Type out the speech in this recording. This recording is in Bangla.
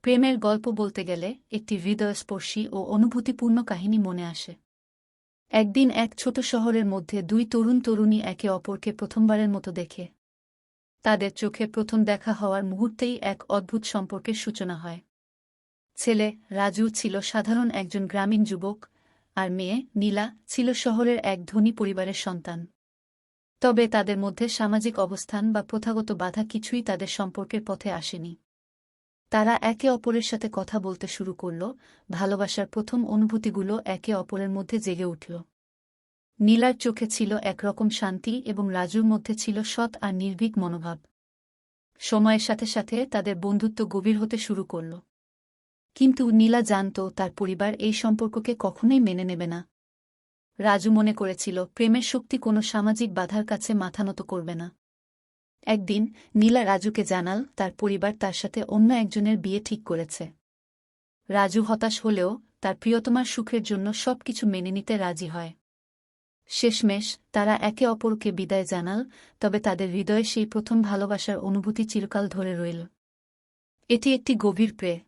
প্রেমের গল্প বলতে গেলে একটি হৃদয়স্পর্শী ও অনুভূতিপূর্ণ কাহিনী মনে আসে। একদিন এক ছোট শহরের মধ্যে দুই তরুণ তরুণী একে অপরকে প্রথমবারের মতো দেখে। তাদের চোখে প্রথম দেখা হওয়ার মুহূর্তেই এক অদ্ভুত সম্পর্কের সূচনা হয়। ছেলে রাজু ছিল সাধারণ একজন গ্রামীণ যুবক, আর মেয়ে নীলা ছিল শহরের এক ধনী পরিবারের সন্তান। তবে তাদের মধ্যে সামাজিক অবস্থান বা প্রথাগত বাধা কিছুই তাদের সম্পর্কের পথে আসেনি। তারা একে অপরের সাথে কথা বলতে শুরু করল, ভালোবাসার প্রথম অনুভূতিগুলো একে অপরের মধ্যে জেগে উঠল। নীলার চোখে ছিল একরকম শান্তি এবং রাজুর মধ্যে ছিল সৎ আর নির্ভীক মনোভাব। সময়ের সাথে সাথে তাদের বন্ধুত্ব গভীর হতে শুরু করল। কিন্তু নীলা জানত তার পরিবার এই সম্পর্ককে কখনোই মেনে নেবে না। রাজু মনে করেছিল প্রেমের শক্তি কোনো সামাজিক বাধার কাছে মাথা নত করবে না। একদিন নীলা রাজুকে জানাল তার পরিবার তার সাথে অন্য একজনের বিয়ে ঠিক করেছে। রাজু হতাশ হলেও তার প্রিয়তমার সুখের জন্য সবকিছু মেনে নিতে রাজি হয়। শেষমেশ তারা একে অপরকে বিদায় জানাল, তবে তাদের হৃদয়ে সেই প্রথম ভালোবাসার অনুভূতি চিরকাল ধরে রইল। এটি একটি গভীর প্রেম।